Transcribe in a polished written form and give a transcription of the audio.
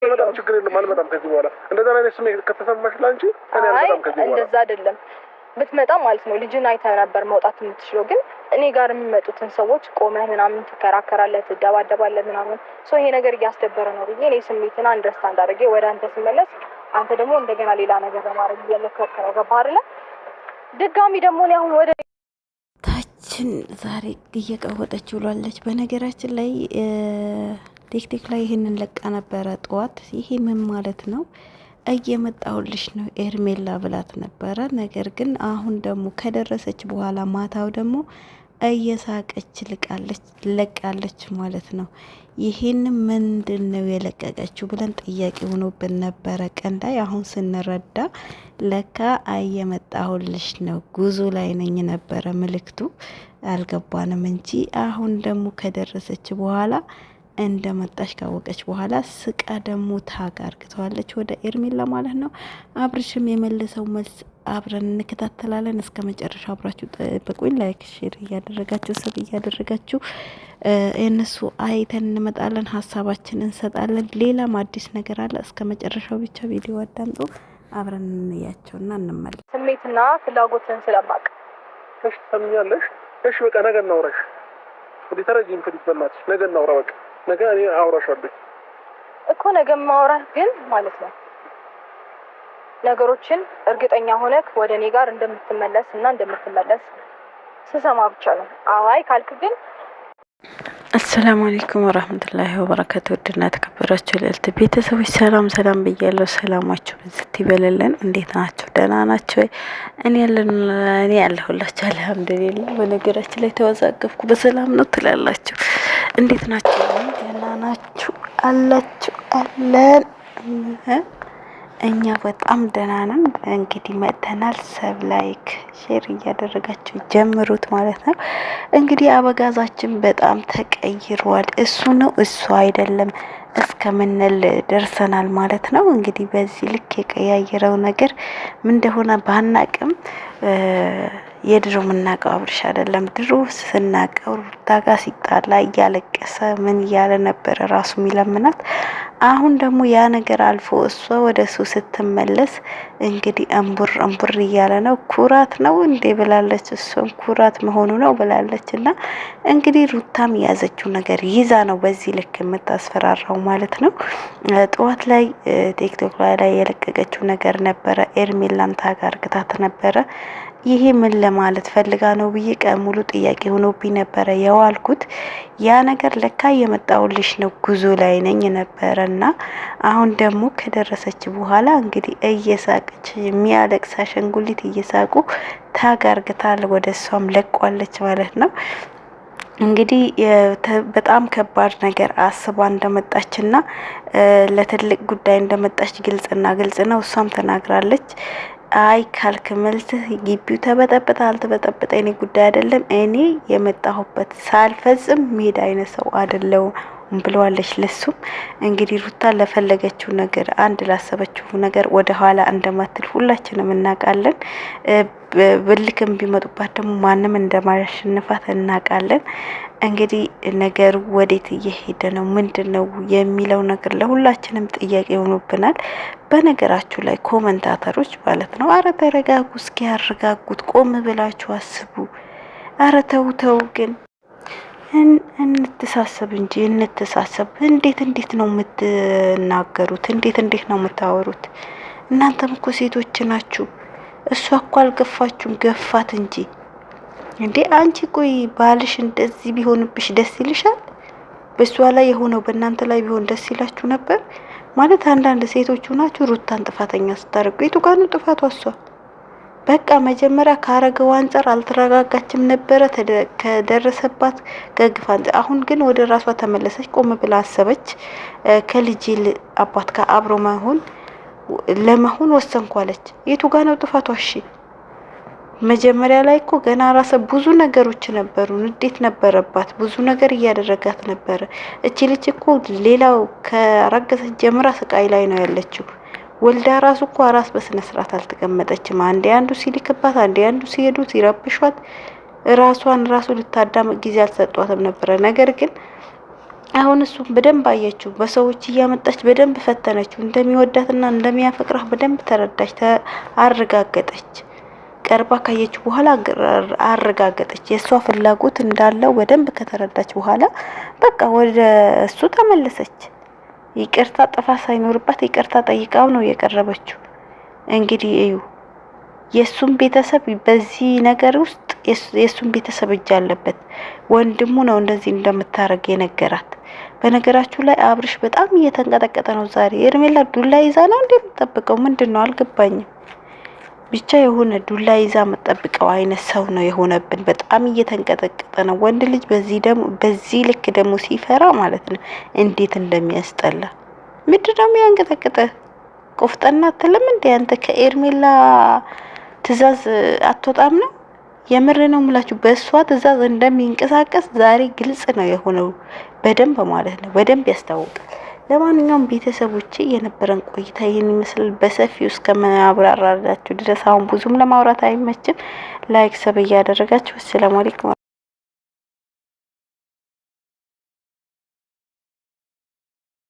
በጣም ችግር የለም አልመጣም ከዚህ በኋላ እንደዛ አይነት ስሜት ከተሰማሽ ላንቺ እኔ አልመጣም ከዚህ በኋላ እንደዛ አይደለም ብትመጣ ማለት ነው ልጅን አይተህ ነበር መውጣት የምትችለው ግን እኔ ጋር የሚመጡትን ሰዎች ቆመህ ምናምን ትከራከራለህ ትደባደባለህ ምናምን ሶ ይሄ ነገር እያስደበረ ነው ብዬ እኔ ስሜትን አንደርስታንድ አድርጌ ወደ አንተ ስመለስ አንተ ደግሞ እንደገና ሌላ ነገር ለማድረግ እየሞከርክ ነው ገባህ አይደለ ድጋሚ ደግሞ እኔ አሁን ወደ ታችን ዛሬ እየቀወጠች ውላለች በነገራችን ላይ ቲክቶክ ላይ ይሄንን ለቃ ነበረ ጠዋት ይሄ ምን ማለት ነው እየመጣሁልሽ ነው ኤርሜላ ብላት ነበረ ነገር ግን አሁን ደግሞ ከደረሰች በኋላ ማታው ደግሞ እየሳቀች ለቃለች ማለት ነው ይሄን ምንድነው የለቀቀችው ብለን ጥያቄ ሆኖብን ነበረ ቀን ላይ አሁን ስንረዳ ለካ እየመጣሁልሽ ነው ጉዞ ላይ ነኝ ነበረ ምልክቱ አልገባንም እንጂ አሁን ደግሞ ከደረሰች በኋላ እንደመጣሽ ካወቀች በኋላ ስቃ ደግሞ ታጋርግተዋለች ወደ ኤርሜላ ማለት ነው አብርሽም የመለሰው መልስ አብረን እንከታተላለን እስከ መጨረሻ አብራችሁ ጠብቁኝ ላይክ ሼር እያደረጋችሁ ሰብ እያደረጋችሁ እነሱ አይተን እንመጣለን ሀሳባችንን እንሰጣለን ሌላም አዲስ ነገር አለ እስከ መጨረሻው ብቻ ቪዲዮ አዳምጡ አብረን እንያቸውና እንመለስ ስሜትና ፍላጎትን ስለማቅ እሺ ተምኛለሽ እሺ በቃ ነገ እናውራሽ ወደ ተረጂም ፍሪት በእናትሽ ነገ እናውራ በቃ ነገ እኔ አውራሻለሁ እኮ ነገ ማውራህ ግን ማለት ነው ነገሮችን እርግጠኛ ሆነክ ወደ እኔ ጋር እንደምትመለስና እንደምትመለስ ስሰማ ብቻ ነው አይ ካልክ ግን አሰላሙ አለይኩም ወራህመቱላሂ ወበረካቱ ወድና ተከበራችሁ ለልት ቤተሰቦች ሰላም ብያለሁ ሰላማችሁ በዝት ይበለልን እንዴት ናችሁ ደህና ናችሁ እኔ ያለሁላችሁ አልহামዱሊላህ በነገራችን ላይ ተወዛገብኩ በሰላም ነው ትላላችሁ እንዴት ናችሁ ደህና ናችሁ አላችሁ አለን እኛ በጣም ደህና ነን እንግዲህ መተናል ሰብ ላይክ ሼር እያደረጋችሁ ጀምሩት ማለት ነው እንግዲህ አበጋዛችን በጣም ተቀይሯል እሱ ነው እሱ አይደለም እስከምንል ደርሰናል ማለት ነው እንግዲህ በዚህ ልክ የቀያየረው ነገር ምን እንደሆነ ባናቅም የድሮ ምናቀው አብርሽ አይደለም ድሮ ስናቀው ሩታጋ ሲጣላ ያለቀሰ ምን ያለ ነበር ራሱ ሚለምናት አሁን ደግሞ ያ ነገር አልፎ እሷ ወደሱ ስትመለስ እንግዲህ አንቡር ያለ ነው ኩራት ነው እንዴ ብላለች እሱም ኩራት መሆኑ ነው ብላለችና እንግዲህ ሩታም ያዘችው ነገር ይዛ ነው በዚህ ልክ የምታስፈራራው ማለት ነው ጠዋት ላይ ቲክቶክ ላይ የለቀቀችው ነገር ነበረ ኤርሜላን ታጋርግታት ነበረ ይሄ ምን ለማለት ፈልጋ ነው ብዬ ቀሙሉ ጥያቄ ሆኖብኝ ነበረ የዋልኩት ያ ነገር ለካ የመጣውልሽ ነው ጉዞ ላይ ነኝ ነበርና አሁን ደግሞ ከደረሰች በኋላ እንግዲህ እየሳቀች የሚያለቅስ አሸንጉሊት እየሳቁ ታጋርግታል ወደሷም ለቋለች ማለት ነው እንግዲህ በጣም ከባድ ነገር አስባ እንደመጣችና ለትልቅ ጉዳይ እንደመጣች ግልጽ ነው እሷም ተናግራለች አይ ካልክ መልስ ግቢው ተበጠበጠ እኔ ጉዳይ አይደለም እኔ የመጣሁበት ሳልፈጽም ሜዳ አይነት ሰው አይደለም ብለዋለች ለሱም እንግዲህ ሩታ ለፈለገችው ነገር አንድ ላሰበችው ነገር ወደ ኋላ እንደማትል ሁላችንም እናቃለን በልክም ቢመጡባት ደግሞ ማንንም እንደማያሸንፋት እናቃለን እንግዲህ ነገሩ ወዴት እየሄደ ነው ምንድነው የሚለው ነገር ለሁላችንም ጥያቄ ሆኖብናል በነገራችሁ ላይ ኮሜንታተሮች ማለት ነው አረ ተረጋጉ እስኪ ያረጋጉት ቆም ብላችሁ አስቡ አረ ተው ግን እንተሳሰብ እንጂ እንተሳሰብ እንዴት ነው የምትናገሩት እንዴት ነው የምታወሩት እናንተም እኮ ሴቶች ናችሁ እሷ እኮ አልገፋችሁም ገፋት እንጂ እንዴ አንቺ ቆይ ባልሽ እንደዚህ ቢሆንብሽ ደስ ይልሻል በሷ ላይ የሆነው በእናንተ ላይ ቢሆን ደስ ይላችሁ ነበር ማለት አንዳንድ ሴቶች ናችሁ ሩታን ጥፋተኛ ስታረጉ የቱጋኑ ጥፋቷ እሷ በቃ መጀመሪያ ካረገው አንፃር አልተረጋጋችም ነበረ ከደረሰባት ከግፋን አሁን ግን ወደ ራሷ ተመለሰች ቆም ብላ አሰበች ከልጅ አባት ጋር አብሮ ለመሆን ወሰንኳለች የቱጋኑ ጥፋቷ እሺ መጀመሪያ ላይ እኮ ገና ራሰ ብዙ ነገሮች ነበሩ ንዴት ነበረባት ብዙ ነገር እያደረጋት ነበር እቺ ልጅ እኮ ሌላው ከረገዘች ጀምራ ስቃይ ላይ ነው ያለችው ወልዳ ራሱ እኮ አራስ በስነ ስርዓት አልተቀመጠችም አንዱ ሲልክባት አንዱ ሲሄዱ ሲረብሿት ራሷን ልታዳም ጊዜ አልሰጧትም ነበር ነገር ግን አሁን እሱ በደንብ አየችው፣ በሰዎች እያመጣች በደንብ ፈተነችው። እንደሚወዳትና እንደሚያፈቅራት በደንብ ተረዳች፣ አረጋገጠች። ቀርባ ካየችው በኋላ አረጋገጠች። የሷ ፍላጎት እንዳለው በደንብ ከተረዳች በኋላ በቃ ወደ እሱ ተመለሰች። ይቅርታ ጥፋት ሳይኖርባት ይቅርታ ጠይቃው ነው የቀረበችው። እንግዲህ እዩ የሱን ቤተሰብ በዚህ ነገር ውስጥ የሱን ቤተሰብ እጅ አለበት። ወንድሙ ነው እንደዚህ እንደምታረግ የነገራት። በነገራችሁ ላይ አብርሽ በጣም እየተንቀጠቀጠ ነው ዛሬ። ሄርሜላ ዱላ ይዛ ነው እንደምትጠብቀው ምንድነው አልገባኝም። ብቻ የሆነ ዱላ ይዛ መጠብቀው አይነት ሰው ነው የሆነብን። በጣም እየተንቀጠቀጠ ነው። ወንድ ልጅ በዚህ ልክ ደግሞ ሲፈራ ማለት ነው እንዴት እንደሚያስጠላ። ምንድነው የሚያንቀጠቅጠ? ቆፍጠና አትልም እንዴ አንተ? ከኤርሜላ ትዕዛዝ አትወጣም ነው? የምር ነው የምላችሁ። በእሷ ትዕዛዝ እንደሚንቀሳቀስ ዛሬ ግልጽ ነው የሆነው። በደንብ ማለት ነው በደንብ ያስታውቃል። ለማንኛውም ቤተሰቦቼ የነበረን ቆይታ ይሄን ይመስላል። በሰፊው እስከማብራራላችሁ ድረስ አሁን ብዙም ለማውራት አይመችም። ላይክ ሰብ እያደረጋችሁ ሰላም አለይኩም።